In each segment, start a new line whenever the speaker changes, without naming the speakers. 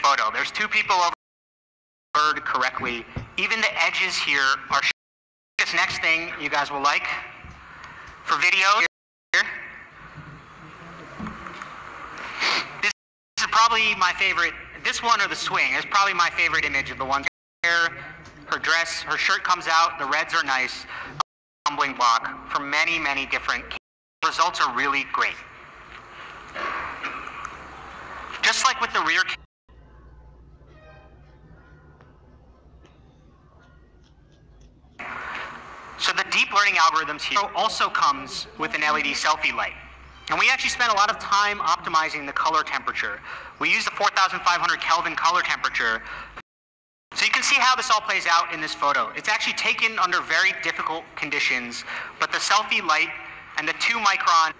photo. There's two people over correctly. Even the edges here are. This next thing you guys will like for video here. This is probably my favorite. This one or the swing is probably my favorite image of the ones. Her dress, her shirt comes out. The reds are nice. Tumbling block for many, many different. Results are really great. Just like with the rear. So the deep learning algorithms here also comes with an LED selfie light. And we actually spent a lot of time optimizing the color temperature. We use the 4,500 Kelvin color temperature. So you can see how this all plays out in this photo. It's actually taken under very difficult conditions, but the selfie light and the 2-micron,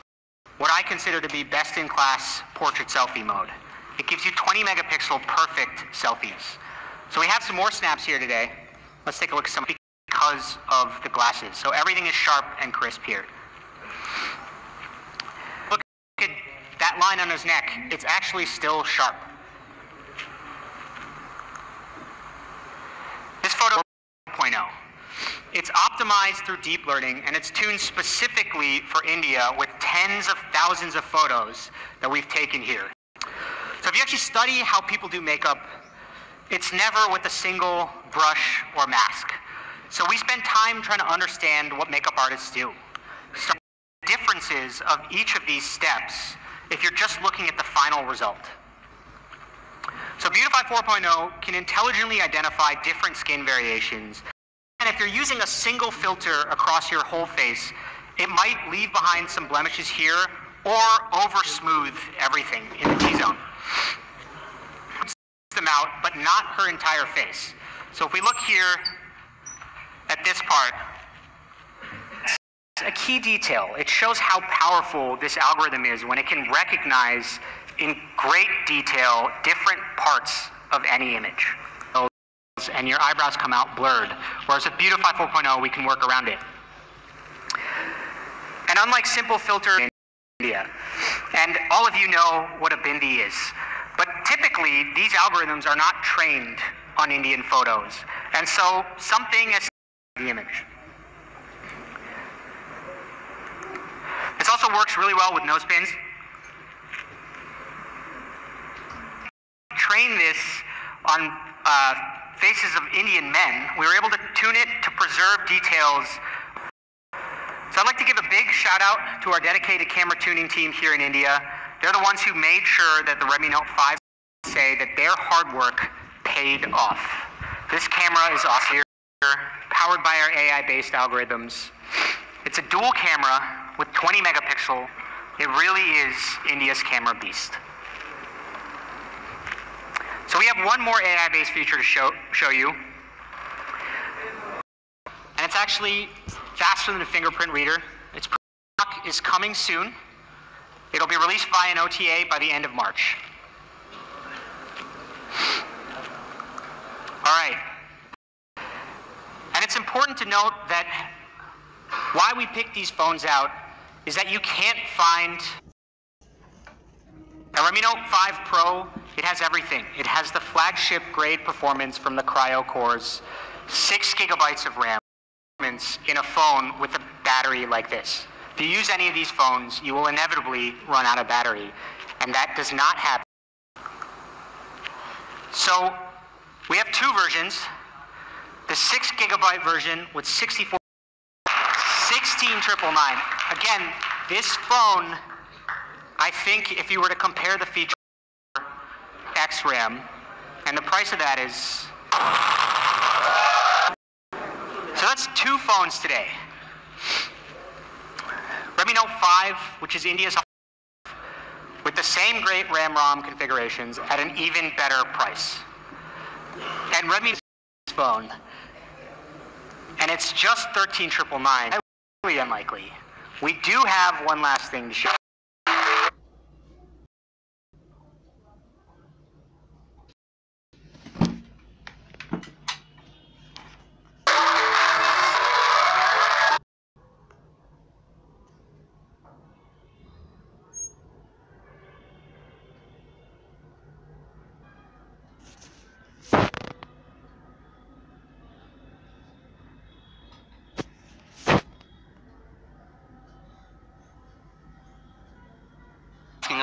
what I consider to be best-in-class portrait selfie mode. It gives you 20 megapixel perfect selfies. So we have some more snaps here today. Let's take a look at some because of the glasses. So everything is sharp and crisp here. Look at that line on his neck. It's actually still sharp. This photo 4.0. It's optimized through deep learning, and it's tuned specifically for India with tens of thousands of photos that we've taken here. So if you actually study how people do makeup, it's never with a single brush or mask. So we spend time trying to understand what makeup artists do. So the differences of each of these steps if you're just looking at the final result. So Beautify 4.0 can intelligently identify different skin variations. And if you're using a single filter across your whole face, it might leave behind some blemishes here or over smooth everything in the T-zone. Them out, but not her entire face. So if we look here at this part, a key detail. It shows how powerful this algorithm is when it can recognize in great detail different parts of any image. And your eyebrows come out blurred. Whereas with Beautify 4.0, we can work around it. And unlike simple filter in India, and all of you know what a bindi is, but typically these algorithms are not trained on Indian photos. And so something as the image. This also works really well with nose pins. Train this on faces of Indian men. We were able to tune it to preserve details. So I'd like to give a big shout out to our dedicated camera tuning team here in India. They're the ones who made sure that the Redmi Note 5 say that their hard work paid off. This camera is awesome, powered by our AI-based algorithms. It's a dual camera with 20 megapixel. It really is India's camera beast. So we have one more AI-based feature to show you. And it's actually faster than a fingerprint reader. Its product is coming soon. It'll be released via an OTA by the end of March. All right. And it's important to note that why we pick these phones out is that you can't find a Redmi Note 5 Pro. It has everything. It has the flagship grade performance from the Cryo cores, 6 gigabytes of RAM in a phone with a battery like this. If you use any of these phones, you will inevitably run out of battery, and that does not happen. So we have two versions. The 6 gigabyte version with 16999. Again, this phone, I think if you were to compare the feature X RAM, and the price of that is, so that's two phones today. Redmi Note 5, which is India's, with the same great RAM-ROM configurations at an even better price. And Redmi's phone, and it's just 13999. Highly unlikely. We do have one last thing to show.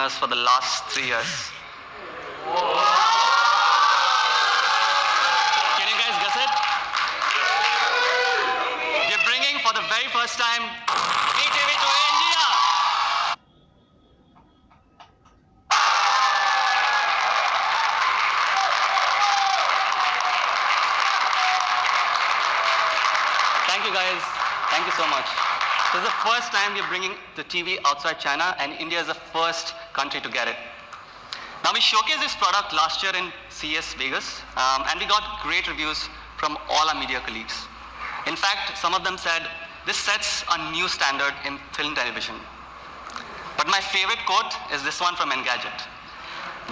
us for the last 3 years. Can you guys guess it? We're bringing for the very first time MeTV to India. Thank you guys. Thank you so much. This is the first time we're bringing the TV outside China, and India is the first country to get it. Now, we showcased this product last year in CES Vegas, and we got great reviews from all our media colleagues. In fact, some of them said, this sets a new standard in film television. But my favorite quote is this one from Engadget.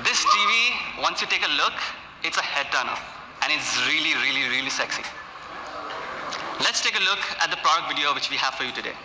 This TV, once you take a look, it's a head turner, and it's really, really, really sexy. Let's take a look at the product video which we have for you today.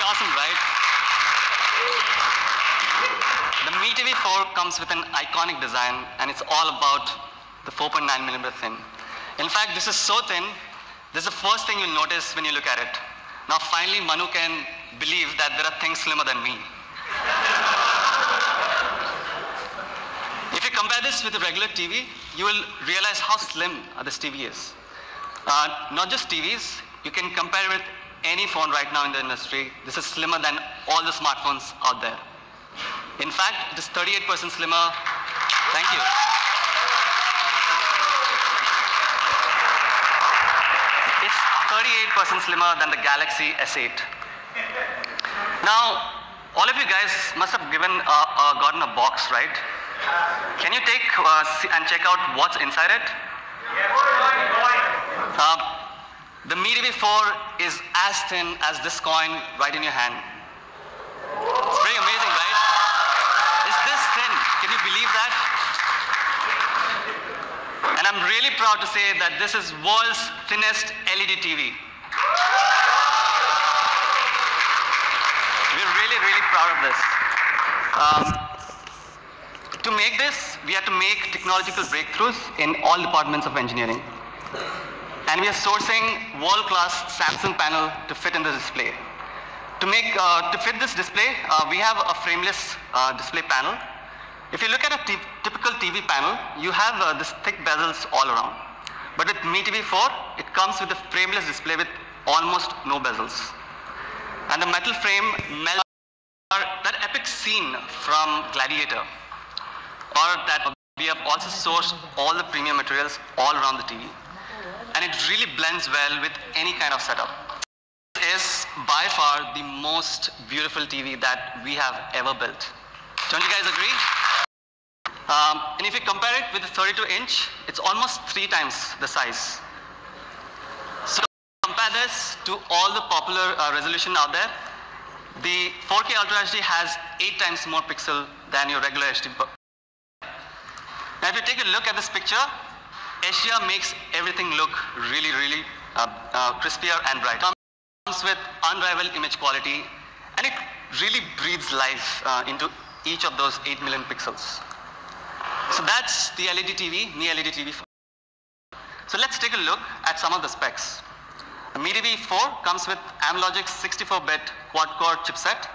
Awesome, right? The MeTV 4 comes with an iconic design, and it's all about the 4.9mm thin. In fact, this is so thin, this is the first thing you'll notice when you look at it. Now finally, Manu can believe that there are things slimmer than me. If you compare this with a regular TV, you will realize how slim this TV is. Not just TVs, you can compare it with any phone right now in the industry. This is slimmer than all the smartphones out there. In fact, it is 38% slimmer. Thank you. It's 38% slimmer than the Galaxy S8. Now, all of you guys must have gotten a box, right? Can you take and check out what's inside it? The MeTV 4 is as thin as this coin right in your hand. It's pretty amazing, right? It's this thin. Can you believe that? And I'm really proud to say that this is world's thinnest LED TV. We're really, really proud of this. To make this, we had to make technological breakthroughs in all departments of engineering. And we are sourcing world-class Samsung panel to fit in the display. To fit this display, we have a frameless display panel. If you look at a typical TV panel, you have this thick bezels all around. But with MeTV 4, it comes with a frameless display with almost no bezels. And the metal frame melts that epic scene from Gladiator. Or that we have also sourced all the premium materials all around the TV. And it really blends well with any kind of setup. This is by far the most beautiful TV that we have ever built. Don't you guys agree? And if you compare it with the 32-inch, it's almost 3 times the size. So compare this to all the popular resolution out there. The 4K Ultra HD has 8 times more pixel than your regular HD. Now if you take a look at this picture, HDR makes everything look really, really crispier and bright. It comes with unrivaled image quality, and it really breathes life into each of those 8 million pixels. So that's the LED TV, Mi LED TV. So let's take a look at some of the specs. The Mi TV 4 comes with AMLogic's 64-bit quad-core chipset,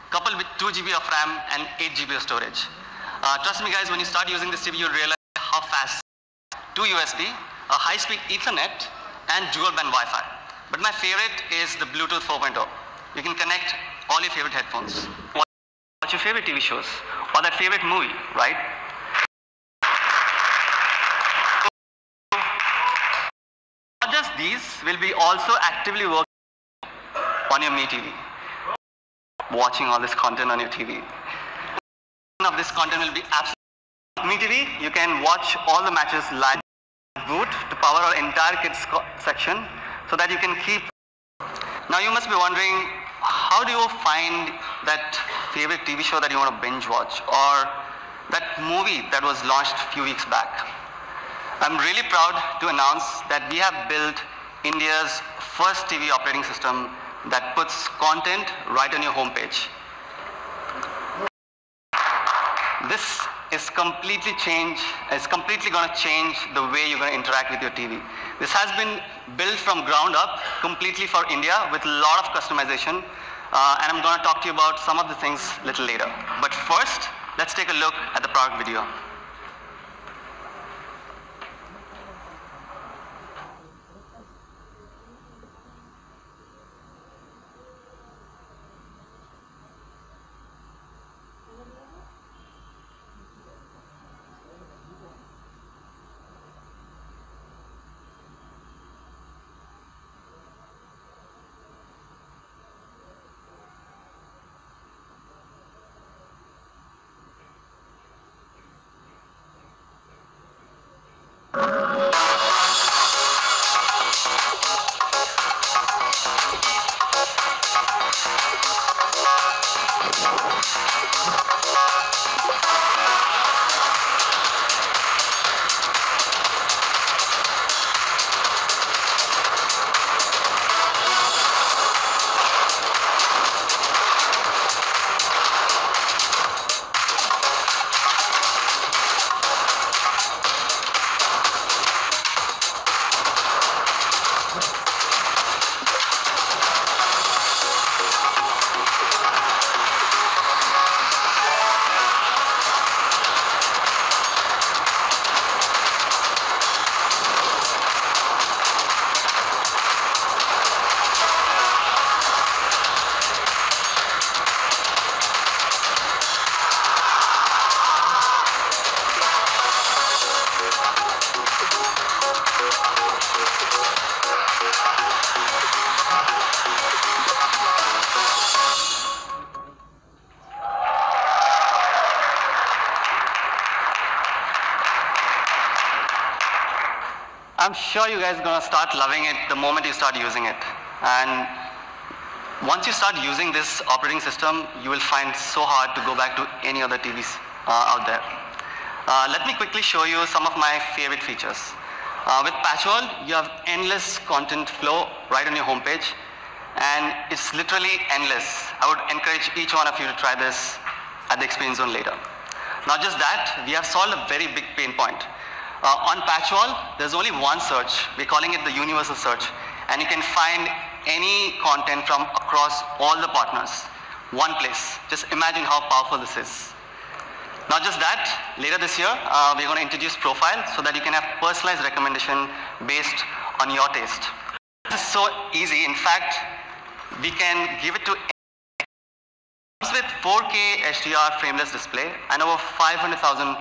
coupled with 2 GB of RAM and 8 GB of storage. Trust me guys, when you start using this TV, you'll realize how fast. 2 USB, a high-speed Ethernet, and dual-band Wi-Fi. But my favorite is the Bluetooth 4.0. You can connect all your favorite headphones. Watch your favorite TV shows, or that favorite movie, right? Not just these, we'll be also actively working on your Mi TV. Watching all this content on your TV. Of this content will be absolutely Mi TV. You can watch all the matches live. Boot to power our entire kids section so that you can keep. Now you must be wondering, how do you find that favorite TV show that you want to binge watch, or that movie that was launched a few weeks back? I'm really proud to announce that we have built India's first TV operating system that puts content right on your homepage. This is completely going to change the way you're going to interact with your TV. This has been built from ground up completely for India with a lot of customization, and I'm going to talk to you about some of the things a little later. But first, let's take a look at the product video. I'm sure you guys are going to start loving it the moment you start using it. And once you start using this operating system, you will find so hard to go back to any other TVs out there. Let me quickly show you some of my favorite features. With Patchworld, you have endless content flow right on your homepage, and it's literally endless. I would encourage each one of you to try this at the experience zone later. Not just that, we have solved a very big pain point. On Patchworld, there's only one search. We're calling it the universal search, and you can find any content from across all the partners. One place. Just imagine how powerful this is. Not just that, later this year, we're going to introduce Profile so that you can have personalized recommendation based on your taste. This is so easy. In fact, we can give it to with 4K HDR frameless display and over 500,000